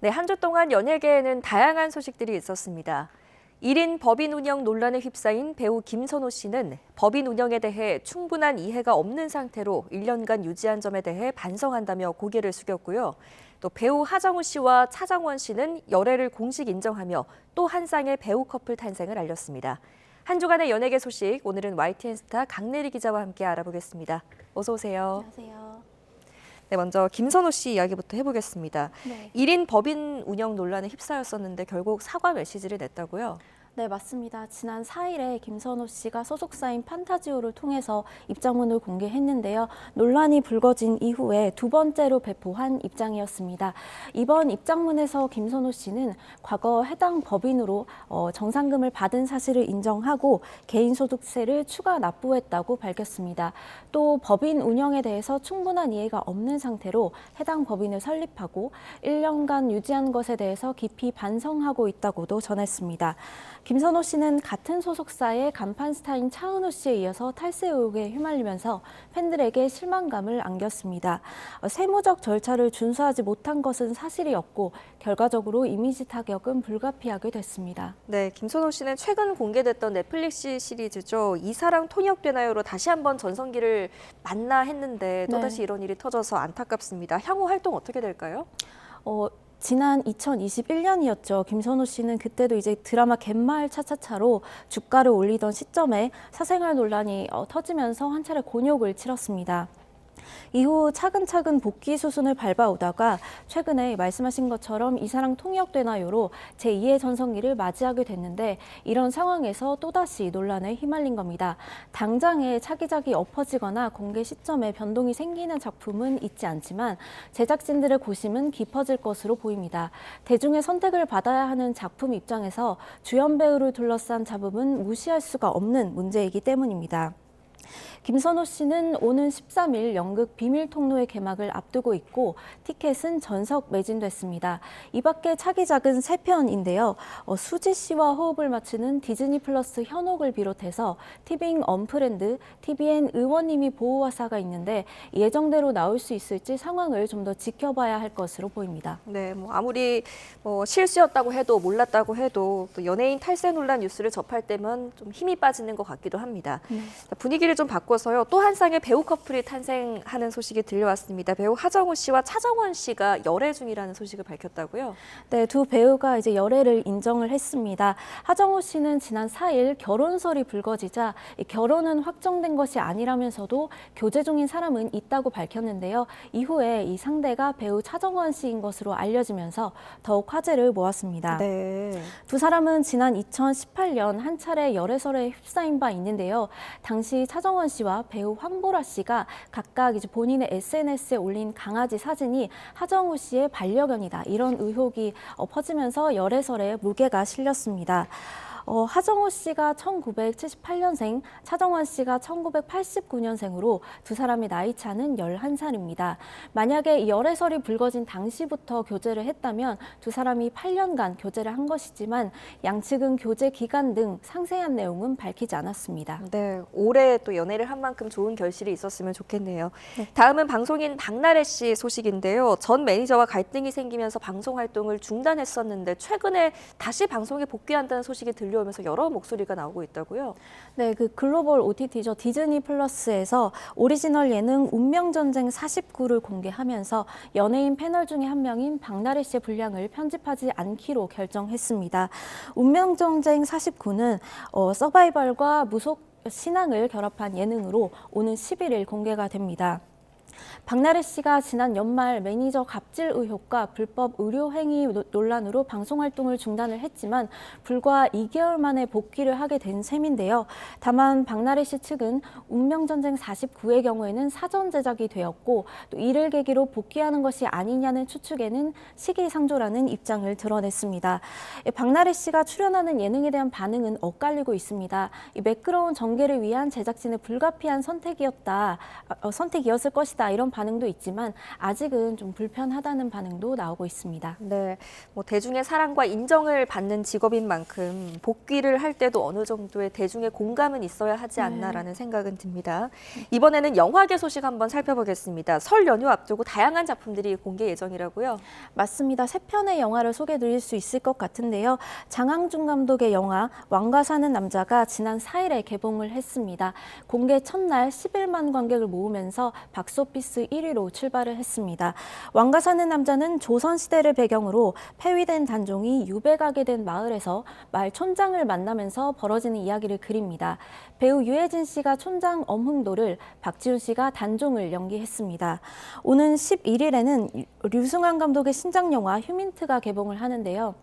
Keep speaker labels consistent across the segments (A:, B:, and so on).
A: 네, 한 주 동안 연예계에는 다양한 소식들이 있었습니다. 1인 법인 운영 논란에 휩싸인 배우 김선호 씨는 법인 운영에 대해 충분한 이해가 없는 상태로 1년간 유지한 점에 대해 반성한다며 고개를 숙였고요. 또 배우 하정우 씨와 차정원 씨는 열애를 공식 인정하며 또 한 쌍의 배우 커플 탄생을 알렸습니다. 한 주간의 연예계 소식, 오늘은 YTN 스타 강내리 기자와 함께 알아보겠습니다. 어서 오세요.
B: 안녕하세요.
A: 네, 먼저 김선호 씨 이야기부터 해보겠습니다.
B: 네.
A: 1인 법인 운영 논란에 휩싸였었는데 결국 사과 메시지를 냈다고요?
B: 네, 맞습니다. 지난 4일에 김선호 씨가 소속사인 판타지오를 통해서 입장문을 공개했는데요. 논란이 불거진 이후에 두 번째로 배포한 입장이었습니다. 이번 입장문에서 김선호 씨는 과거 해당 법인으로 정상금을 받은 사실을 인정하고 개인소득세를 추가 납부했다고 밝혔습니다. 또 법인 운영에 대해서 충분한 이해가 없는 상태로 해당 법인을 설립하고 1년간 유지한 것에 대해서 깊이 반성하고 있다고도 전했습니다. 김선호 씨는 같은 소속사의 간판 스타인 차은우 씨에 이어서 탈세 의혹에 휘말리면서 팬들에게 실망감을 안겼습니다. 세무적 절차를 준수하지 못한 것은 사실이었고 결과적으로 이미지 타격은 불가피하게 됐습니다.
A: 네, 김선호 씨는 최근 공개됐던 넷플릭스 시리즈죠. 이 사랑 통역되나요로 다시 한번 전성기를 만나 했는데 또다시
B: 네.
A: 이런 일이 터져서 안타깝습니다. 향후 활동 어떻게 될까요?
B: 지난 2021년이었죠. 김선호 씨는 그때도 이제 드라마 갯마을 차차차로 주가를 올리던 시점에 사생활 논란이 터지면서 한 차례 곤욕을 치렀습니다. 이후 차근차근 복귀 수순을 밟아오다가 최근에 말씀하신 것처럼 이 사랑 통역되나요로 제2의 전성기를 맞이하게 됐는데 이런 상황에서 또다시 논란에 휘말린 겁니다. 당장에 차기작이 엎어지거나 공개 시점에 변동이 생기는 작품은 있지 않지만 제작진들의 고심은 깊어질 것으로 보입니다. 대중의 선택을 받아야 하는 작품 입장에서 주연 배우를 둘러싼 잡음은 무시할 수가 없는 문제이기 때문입니다. 김선호 씨는 오는 13일 연극 비밀통로의 개막을 앞두고 있고 티켓은 전석 매진됐습니다. 이 밖에 차기작은 3편인데요. 수지 씨와 호흡을 맞추는 디즈니 플러스 현옥을 비롯해서 티빙 언프렌드, TVN 의원님이 보호하사가 있는데 예정대로 나올 수 있을지 상황을 좀 더 지켜봐야 할 것으로 보입니다.
A: 네, 아무리 실수였다고 해도 몰랐다고 해도 또 연예인 탈세 논란 뉴스를 접할 때면 좀 힘이 빠지는 것 같기도 합니다. 자, 분위기를 좀 바꿔서요. 또 한 쌍의 배우 커플이 탄생하는 소식이 들려왔습니다. 배우 하정우 씨와 차정원 씨가 열애 중이라는 소식을 밝혔다고요?
B: 네, 두 배우가 이제 열애를 인정을 했습니다. 하정우 씨는 지난 4일 결혼설이 불거지자 결혼은 확정된 것이 아니라면서도 교제 중인 사람은 있다고 밝혔는데요. 이후에 이 상대가 배우 차정원 씨인 것으로 알려지면서 더욱 화제를 모았습니다.
A: 네.
B: 두 사람은 지난 2018년 한 차례 열애설에 휩싸인 바 있는데요. 당시 차정원 씨와 배우 황보라 씨가 각각 이제 본인의 SNS에 올린 강아지 사진이 하정우 씨의 반려견이다. 이런 의혹이 퍼지면서 열애설에 무게가 실렸습니다. 하정우 씨가 1978년생, 차정원 씨가 1989년생으로 두 사람의 나이 차는 11살입니다. 만약에 열애설이 불거진 당시부터 교제를 했다면 두 사람이 8년간 교제를 한 것이지만 양측은 교제 기간 등 상세한 내용은 밝히지 않았습니다.
A: 네, 올해 또 연애를 한 만큼 좋은 결실이 있었으면 좋겠네요.
B: 네.
A: 다음은 방송인 박나래 씨 소식인데요. 전 매니저와 갈등이 생기면서 방송 활동을 중단했었는데 최근에 다시 방송에 복귀한다는 소식이 들려오면서 여러 목소리가 나오고 있다고요?
B: 네, 그 글로벌 OTT죠. 디즈니 플러스에서 오리지널 예능 운명전쟁 49를 공개하면서 연예인 패널 중에 한 명인 박나래 씨의 분량을 편집하지 않기로 결정했습니다. 운명전쟁 49는 서바이벌과 무속 신앙을 결합한 예능으로 오는 11일 공개가 됩니다. 박나래 씨가 지난 연말 매니저 갑질 의혹과 불법 의료 행위 논란으로 방송 활동을 중단을 했지만 불과 2개월 만에 복귀를 하게 된 셈인데요. 다만 박나래 씨 측은 운명전쟁 49의 경우에는 사전 제작이 되었고 또 이를 계기로 복귀하는 것이 아니냐는 추측에는 시기상조라는 입장을 드러냈습니다. 박나래 씨가 출연하는 예능에 대한 반응은 엇갈리고 있습니다. 이 매끄러운 전개를 위한 제작진의 불가피한 선택이었을 것이다. 좋다 이런 반응도 있지만 아직은 좀 불편하다는 반응도 나오고 있습니다.
A: 네, 뭐 대중의 사랑과 인정을 받는 직업인 만큼 복귀를 할 때도 어느 정도의 대중의 공감은 있어야 하지 않나라는 생각은 듭니다. 이번에는 영화계 소식 한번 살펴보겠습니다. 설 연휴 앞두고 다양한 작품들이 공개 예정이라고요?
B: 맞습니다. 세 편의 영화를 소개드릴 수 있을 것 같은데요. 장항준 감독의 영화 왕가 사는 남자가 지난 4일에 개봉을 했습니다. 공개 첫날 11만 관객을 모으면서 박스오피스 1위로 출발을 했습니다. 왕가 사는 남자는 조선시대를 배경으로 폐위된 단종이 유배가게 된 마을에서 마을 촌장을 만나면서 벌어지는 이야기를 그립니다. 배우 유해진 씨가 촌장 엄흥도를, 박지훈 씨가 단종을 연기했습니다. 오는 11일에는 류승환 감독의 신작 영화 휴민트가 개봉을 하는데요.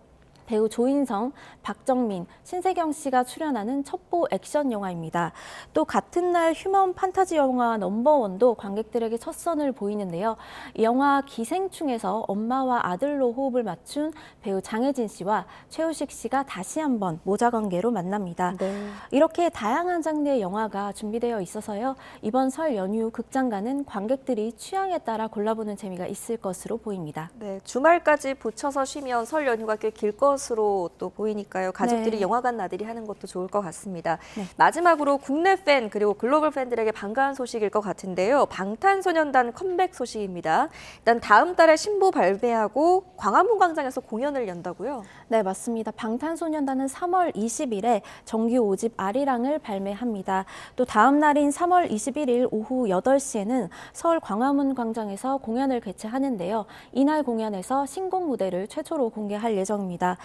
B: 배우 조인성, 박정민, 신세경 씨가 출연하는 첩보 액션 영화입니다. 또 같은 날 휴먼 판타지 영화 넘버원도 관객들에게 첫 선을 보이는데요. 이 영화 기생충에서 엄마와 아들로 호흡을 맞춘 배우 장혜진 씨와 최우식 씨가 다시 한번 모자 관계로 만납니다.
A: 네.
B: 이렇게 다양한 장르의 영화가 준비되어 있어서요. 이번 설 연휴 극장가는 관객들이 취향에 따라 골라보는 재미가 있을 것으로 보입니다.
A: 네, 주말까지 붙여서 쉬면 설 연휴가 꽤 길 것으로 또 보이니까요. 가족들이
B: 네.
A: 영화관 나들이 하는 것도 좋을 것 같습니다.
B: 네.
A: 마지막으로 국내 팬 그리고 글로벌 팬들에게 반가운 소식일 것 같은데요. 방탄소년단 컴백 소식입니다. 일단 다음 달에 신보 발매하고 광화문 광장에서 공연을 연다고요?
B: 네, 맞습니다. 방탄소년단은 3월 20일에 정규 5집 아리랑을 발매합니다. 또 다음 날인 3월 21일 오후 8시에는 서울 광화문 광장에서 공연을 개최하는데요. 이날 공연에서 신곡 무대를 최초로 공개할 예정입니다.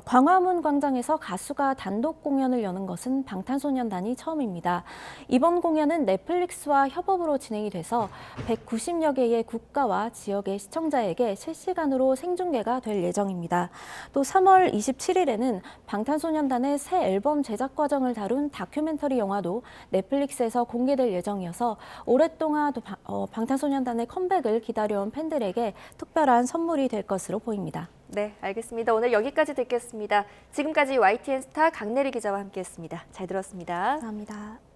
B: 광화문 광장에서 가수가 단독 공연을 여는 것은 방탄소년단이 처음입니다. 이번 공연은 넷플릭스와 협업으로 진행이 돼서 190여 개의 국가와 지역의 시청자에게 실시간으로 생중계가 될 예정입니다. 또 3월 27일에는 방탄소년단의 새 앨범 제작 과정을 다룬 다큐멘터리 영화도 넷플릭스에서 공개될 예정이어서 오랫동안 또 방탄소년단의 컴백을 기다려온 팬들에게 특별한 선물이 될 것으로 보입니다.
A: 네, 알겠습니다. 오늘 여기까지 듣겠습니다. 지금까지 YTN 스타 강내리 기자와 함께했습니다. 잘 들었습니다.
B: 감사합니다.